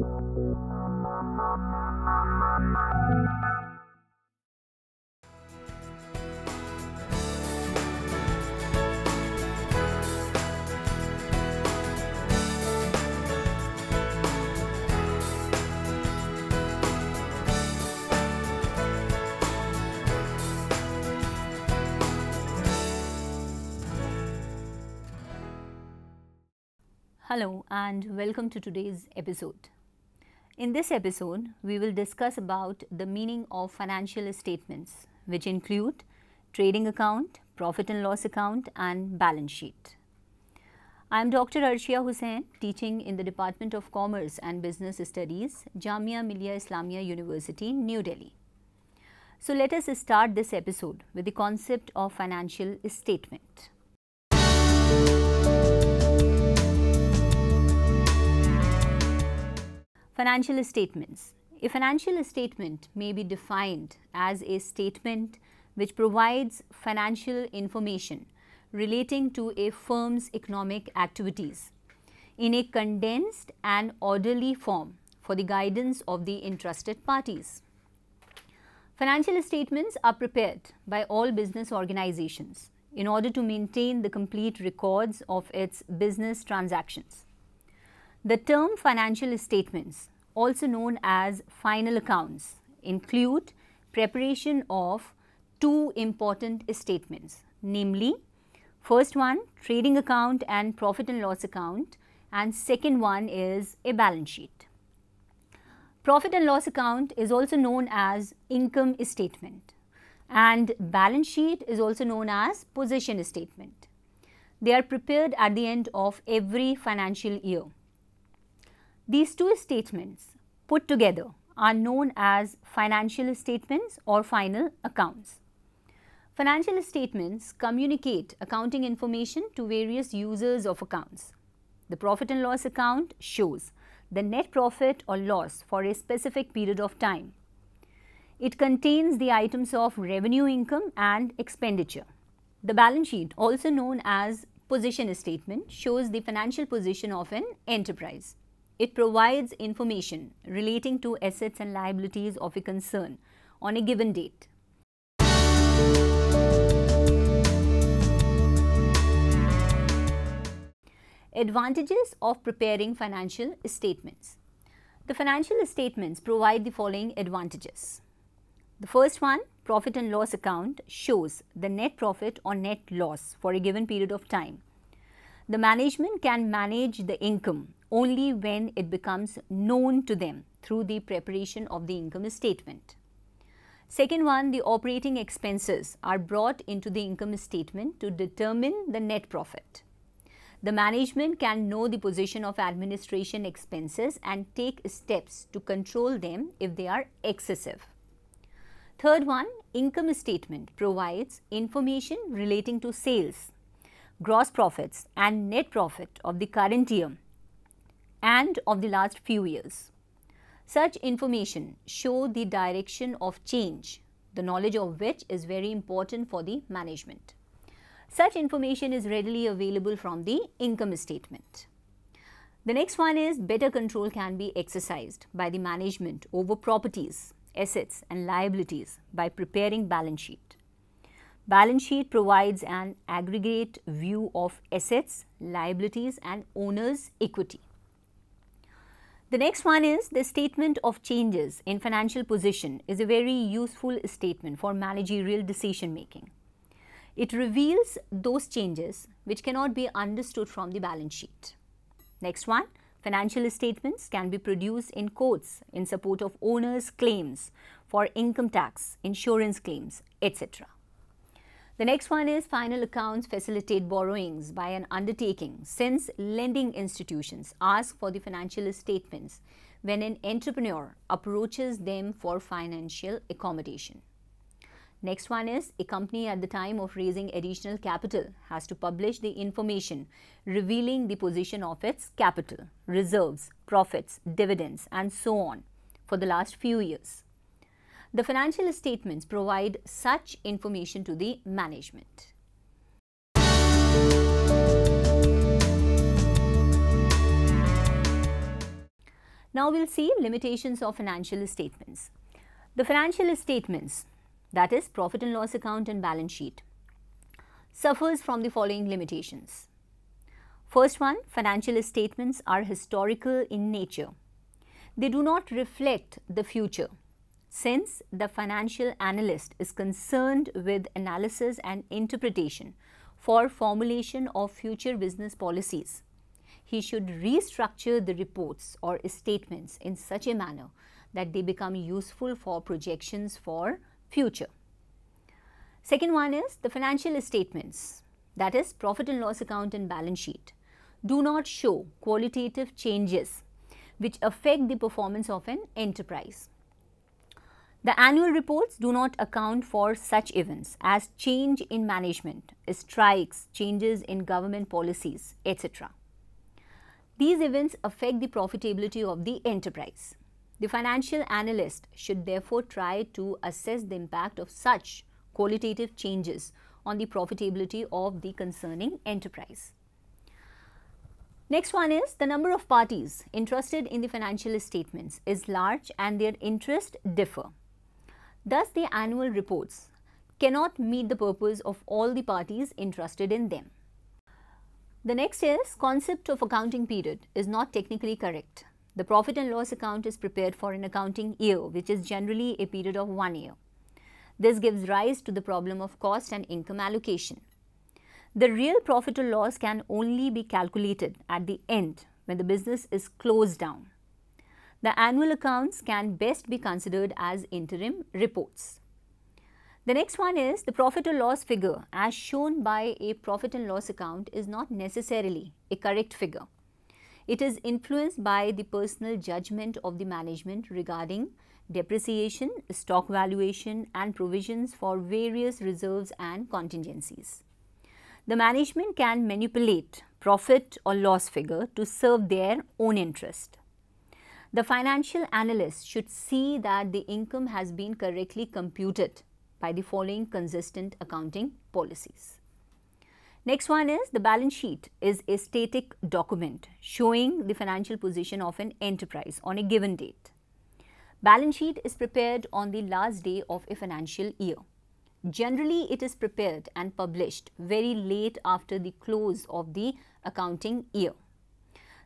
Hello and welcome to today's episode. In this episode, we will discuss about the meaning of financial statements, which include trading account, profit and loss account and balance sheet. I am Dr. Arshia Hussain, teaching in the Department of Commerce and Business Studies, Jamia Millia Islamia University, New Delhi. So let us start this episode with the concept of financial statement. Financial statements. A financial statement may be defined as a statement which provides financial information relating to a firm's economic activities in a condensed and orderly form for the guidance of the interested parties. Financial statements are prepared by all business organizations in order to maintain the complete records of its business transactions. The term financial statements, also known as final accounts, include preparation of two important statements, namely, first one, trading account and profit and loss account, and second one is a balance sheet. Profit and loss account is also known as income statement, and balance sheet is also known as position statement. They are prepared at the end of every financial year. These two statements put together are known as financial statements or final accounts. Financial statements communicate accounting information to various users of accounts. The profit and loss account shows the net profit or loss for a specific period of time. It contains the items of revenue, income and expenditure. The balance sheet, also known as position statement, shows the financial position of an enterprise. It provides information relating to assets and liabilities of a concern on a given date. Advantages of preparing financial statements. The financial statements provide the following advantages. The first one, profit and loss account, shows the net profit or net loss for a given period of time. The management can manage the income only when it becomes known to them through the preparation of the income statement. Second one, the operating expenses are brought into the income statement to determine the net profit. The management can know the position of administration expenses and take steps to control them if they are excessive. Third one, income statement provides information relating to sales, gross profits and net profit of the current year and of the last few years. Such information show the direction of change, the knowledge of which is very important for the management. Such information is readily available from the income statement. The next one is better control can be exercised by the management over properties, assets and liabilities by preparing balance sheet. Balance sheet provides an aggregate view of assets, liabilities and owner's equity. The next one is the statement of changes in financial position is a very useful statement for managerial decision making. It reveals those changes which cannot be understood from the balance sheet. Next one, financial statements can be produced in courts in support of owners' claims for income tax, insurance claims, etc. The next one is final accounts facilitate borrowings by an undertaking since lending institutions ask for the financial statements when an entrepreneur approaches them for financial accommodation. Next one is a company at the time of raising additional capital has to publish the information revealing the position of its capital, reserves, profits, dividends and so on for the last few years. The financial statements provide such information to the management. Now we will see limitations of financial statements. The financial statements, that is profit and loss account and balance sheet, suffers from the following limitations. First one, financial statements are historical in nature. They do not reflect the future. Since the financial analyst is concerned with analysis and interpretation for formulation of future business policies, he should restructure the reports or statements in such a manner that they become useful for projections for future. Second one is the financial statements, that is profit and loss account and balance sheet, do not show qualitative changes which affect the performance of an enterprise. The annual reports do not account for such events as change in management, strikes, changes in government policies, etc. These events affect the profitability of the enterprise. The financial analyst should therefore try to assess the impact of such qualitative changes on the profitability of the concerning enterprise. Next one is the number of parties interested in the financial statements is large and their interests differ. Thus, the annual reports cannot meet the purpose of all the parties interested in them. The next is concept of accounting period is not technically correct. The profit and loss account is prepared for an accounting year, which is generally a period of 1 year. This gives rise to the problem of cost and income allocation. The real profit or loss can only be calculated at the end when the business is closed down. The annual accounts can best be considered as interim reports. The next one is the profit or loss figure as shown by a profit and loss account is not necessarily a correct figure. It is influenced by the personal judgment of the management regarding depreciation, stock valuation and provisions for various reserves and contingencies. The management can manipulate profit or loss figure to serve their own interest. The financial analyst should see that the income has been correctly computed by the following consistent accounting policies. Next one is the balance sheet is a static document showing the financial position of an enterprise on a given date. Balance sheet is prepared on the last day of a financial year. Generally, it is prepared and published very late after the close of the accounting year.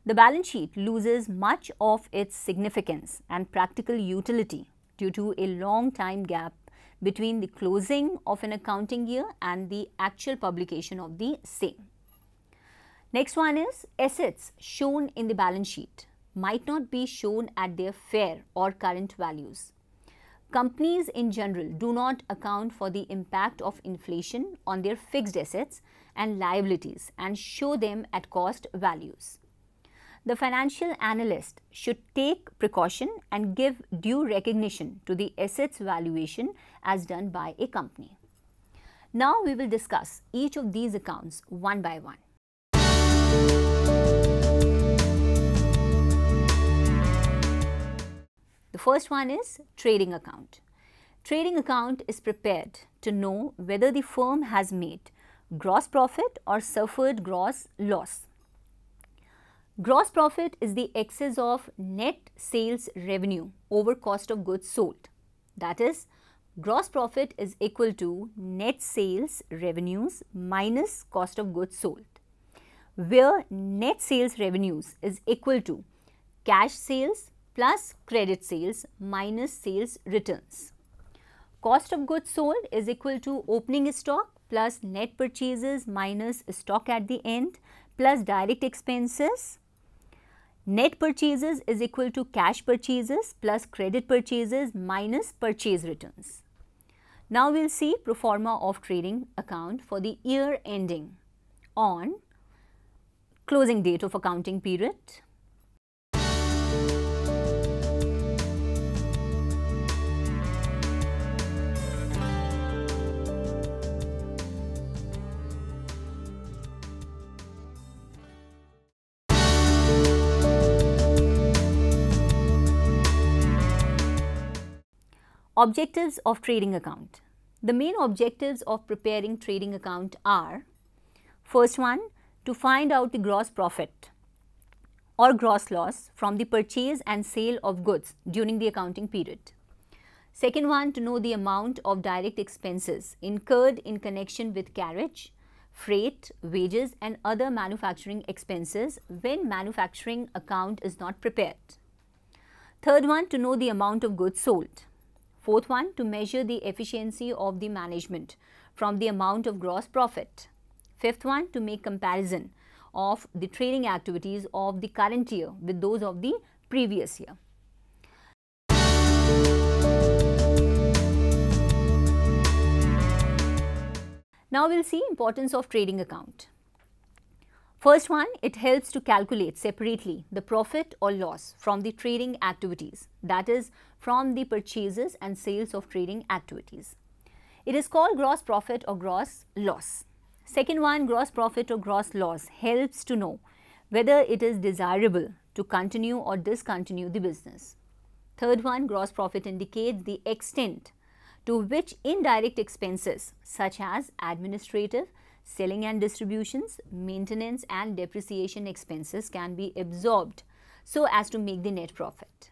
The balance sheet loses much of its significance and practical utility due to a long time gap between the closing of an accounting year and the actual publication of the same. Next one is assets shown in the balance sheet might not be shown at their fair or current values. Companies in general do not account for the impact of inflation on their fixed assets and liabilities and show them at cost values. The financial analyst should take precaution and give due recognition to the assets valuation as done by a company. Now we will discuss each of these accounts one by one. The first one is trading account. Trading account is prepared to know whether the firm has made gross profit or suffered gross loss. Gross profit is the excess of net sales revenue over cost of goods sold. That is, gross profit is equal to net sales revenues minus cost of goods sold, where net sales revenues is equal to cash sales plus credit sales minus sales returns. Cost of goods sold is equal to opening stock plus net purchases minus stock at the end plus direct expenses. Net purchases is equal to cash purchases plus credit purchases minus purchase returns. Now we will see pro forma of trading account for the year ending on closing date of accounting period. Objectives of trading account. The main objectives of preparing trading account are: first one, to find out the gross profit or gross loss from the purchase and sale of goods during the accounting period. Second one, to know the amount of direct expenses incurred in connection with carriage, freight, wages and other manufacturing expenses when manufacturing account is not prepared. Third one, to know the amount of goods sold. Fourth one, to measure the efficiency of the management from the amount of gross profit. Fifth one, to make comparison of the trading activities of the current year with those of the previous year. Now we will see importance of trading account. First one, it helps to calculate separately the profit or loss from the trading activities, that is from the purchases and sales of trading activities. It is called gross profit or gross loss. Second one, gross profit or gross loss helps to know whether it is desirable to continue or discontinue the business. Third one, gross profit indicates the extent to which indirect expenses such as administrative, selling and distributions, maintenance and depreciation expenses can be absorbed so as to make the net profit.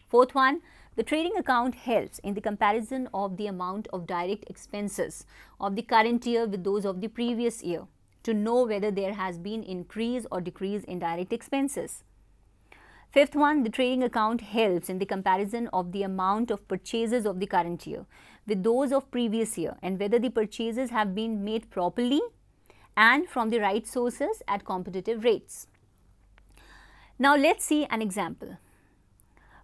Fourth one, the trading account helps in the comparison of the amount of direct expenses of the current year with those of the previous year to know whether there has been increase or decrease in direct expenses. Fifth one, the trading account helps in the comparison of the amount of purchases of the current year with those of previous year and whether the purchases have been made properly and from the right sources at competitive rates. Now let's see an example.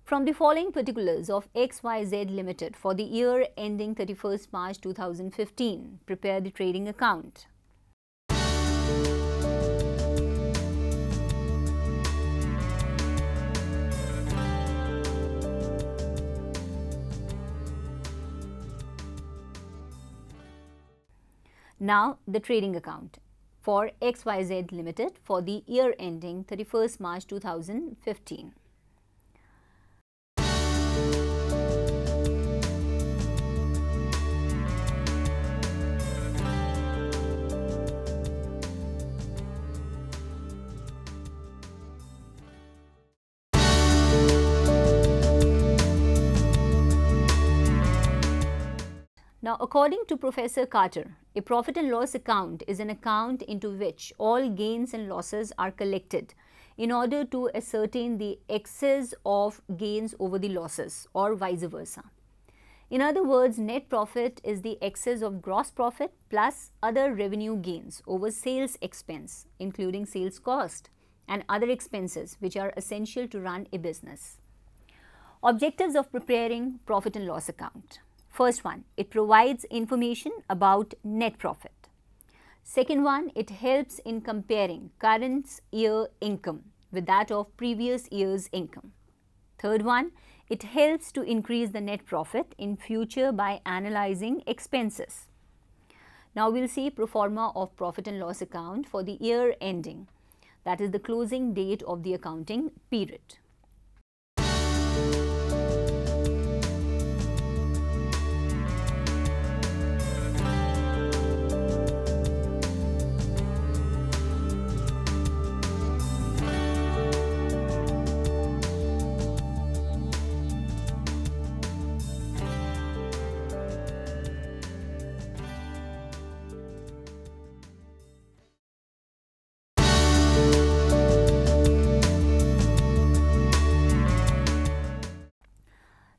From the following particulars of XYZ Limited for the year ending 31st March 2015, prepare the trading account. Now the trading account for XYZ Limited for the year ending 31st March 2015. Now, according to Professor Carter, a profit and loss account is an account into which all gains and losses are collected in order to ascertain the excess of gains over the losses or vice versa. In other words, net profit is the excess of gross profit plus other revenue gains over sales expense, including sales cost and other expenses which are essential to run a business. Objectives of preparing profit and loss account. First one, it provides information about net profit. Second one, it helps in comparing current year income with that of previous year's income. Third one, it helps to increase the net profit in future by analyzing expenses. Now we'll see pro forma of profit and loss account for the year ending, that is the closing date of the accounting period.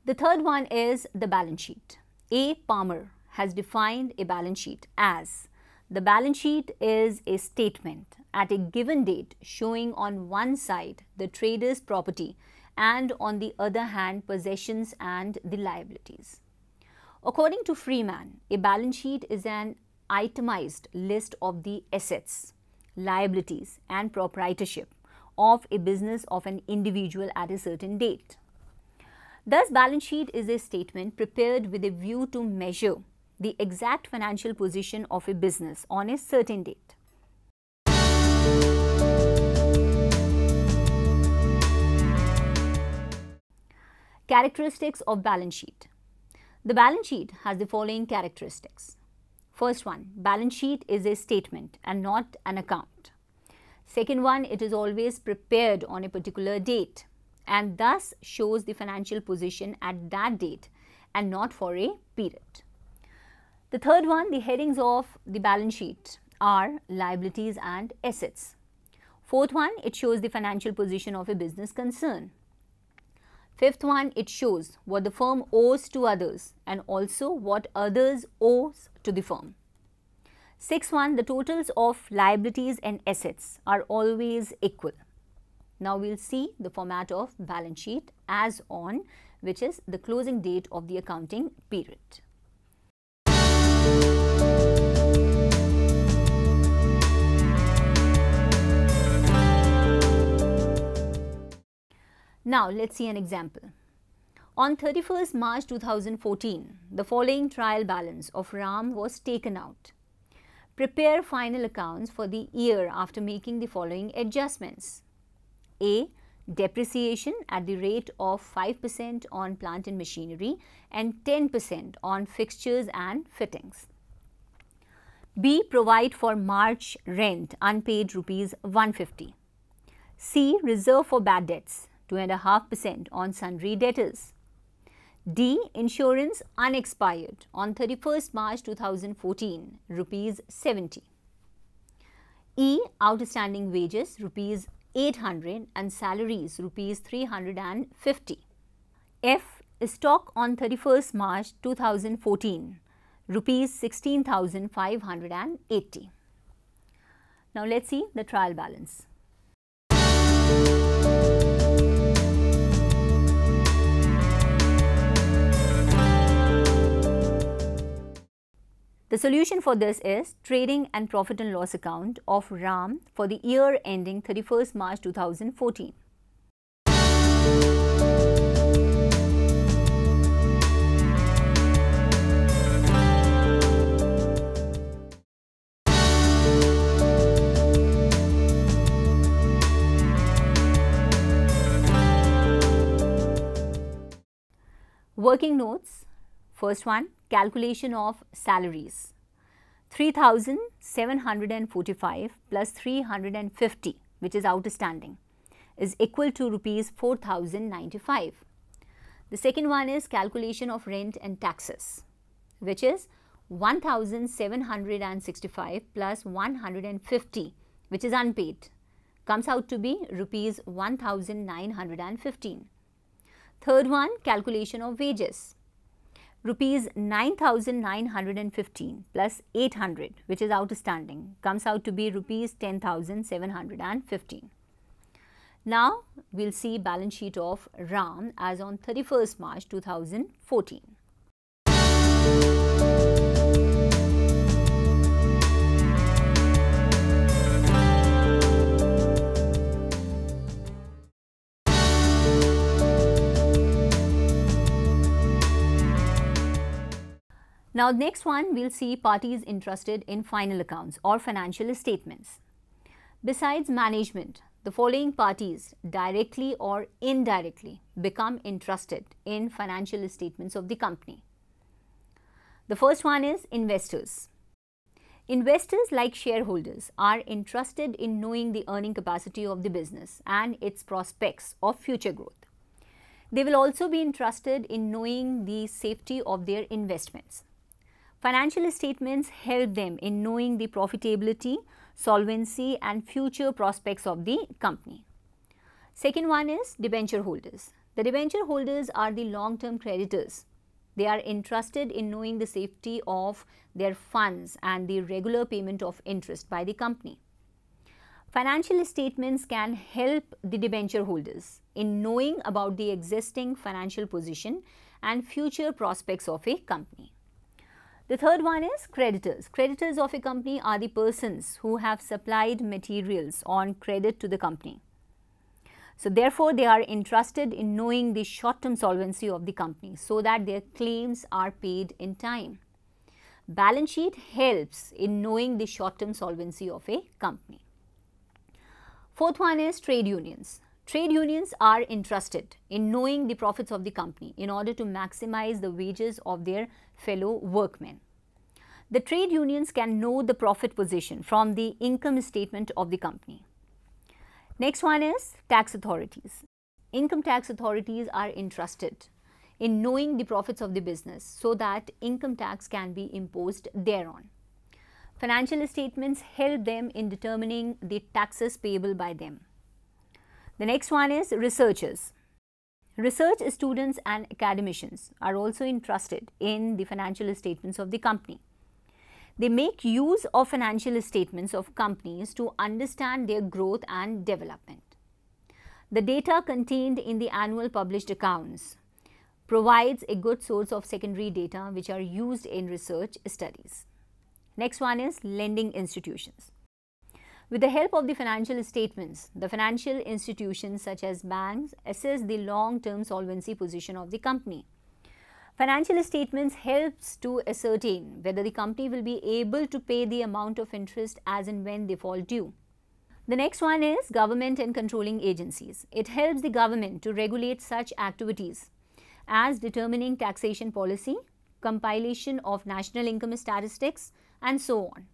The third one is the balance sheet. A. Palmer has defined a balance sheet as the balance sheet is a statement at a given date showing on one side the trader's property and on the other hand possessions and the liabilities. According to Freeman, a balance sheet is an itemized list of the assets, liabilities and proprietorship of a business of an individual at a certain date. Thus, balance sheet is a statement prepared with a view to measure the exact financial position of a business on a certain date. Characteristics of balance sheet. The balance sheet has the following characteristics. First one, balance sheet is a statement and not an account. Second one, it is always prepared on a particular date and thus shows the financial position at that date and not for a period. The third one, the headings of the balance sheet are liabilities and assets. Fourth one, it shows the financial position of a business concern. Fifth one, it shows what the firm owes to others and also what others owes to the firm. Sixth one, the totals of liabilities and assets are always equal. Now we will see the format of balance sheet as on, which is the closing date of the accounting period. Now let's see an example. On 31st March 2014, the following trial balance of RAM was taken out. Prepare final accounts for the year after making the following adjustments. A. Depreciation at the rate of 5% on plant and machinery and 10% on fixtures and fittings. B. Provide for March rent unpaid rupees 150. C. Reserve for bad debts 2.5% on sundry debtors. D. Insurance unexpired on 31st March 2014, rupees 70. E. Outstanding wages, rupees 800 and salaries, rupees 350. F. Stock on 31st March 2014, rupees 16,580. Now let's see the trial balance. The solution for this is trading and profit and loss account of RAM for the year ending 31st March 2014. Working notes. First one, calculation of salaries. 3,745 plus 350, which is outstanding, is equal to rupees 4,095. The second one is calculation of rent and taxes, which is 1,765 plus 150, which is unpaid, comes out to be rupees 1,915. Third one, calculation of wages. Rupees 9,915 plus 800, which is outstanding, comes out to be rupees 10,715. Now we'll see balance sheet of RAM as on 31st March 2014. Now next one, we'll see parties interested in final accounts or financial statements. Besides management, the following parties directly or indirectly become interested in financial statements of the company. The first one is investors. Investors, like shareholders, are interested in knowing the earning capacity of the business and its prospects of future growth. They will also be interested in knowing the safety of their investments. Financial statements help them in knowing the profitability, solvency and future prospects of the company. Second one is debenture holders. The debenture holders are the long-term creditors. They are interested in knowing the safety of their funds and the regular payment of interest by the company. Financial statements can help the debenture holders in knowing about the existing financial position and future prospects of a company. The third one is creditors. Creditors of a company are the persons who have supplied materials on credit to the company. So therefore, they are interested in knowing the short-term solvency of the company so that their claims are paid in time. Balance sheet helps in knowing the short-term solvency of a company. Fourth one is trade unions. Trade unions are interested in knowing the profits of the company in order to maximize the wages of their fellow workmen. The trade unions can know the profit position from the income statement of the company. Next one is tax authorities. Income tax authorities are entrusted in knowing the profits of the business so that income tax can be imposed thereon. Financial statements help them in determining the taxes payable by them. The next one is researchers. Research students and academicians are also entrusted in the financial statements of the company. They make use of financial statements of companies to understand their growth and development. The data contained in the annual published accounts provides a good source of secondary data which are used in research studies. Next one is lending institutions. With the help of the financial statements, the financial institutions such as banks assess the long-term solvency position of the company. Financial statements helps to ascertain whether the company will be able to pay the amount of interest as and when they fall due. The next one is government and controlling agencies. It helps the government to regulate such activities as determining taxation policy, compilation of national income statistics, and so on.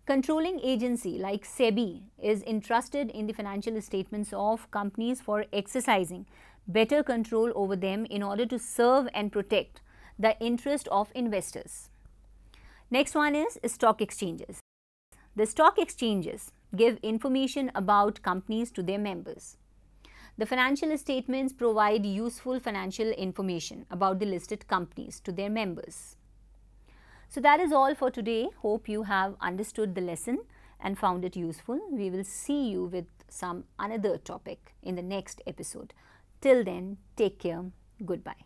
Controlling agency like SEBI is entrusted in the financial statements of companies for exercising better control over them in order to serve and protect the interest of investors. Next one is stock exchanges. The stock exchanges give information about companies to their members. The financial statements provide useful financial information about the listed companies to their members. So that is all for today. Hope you have understood the lesson and found it useful. We will see you with some another topic in the next episode. Till then, take care. Goodbye.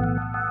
Thank you.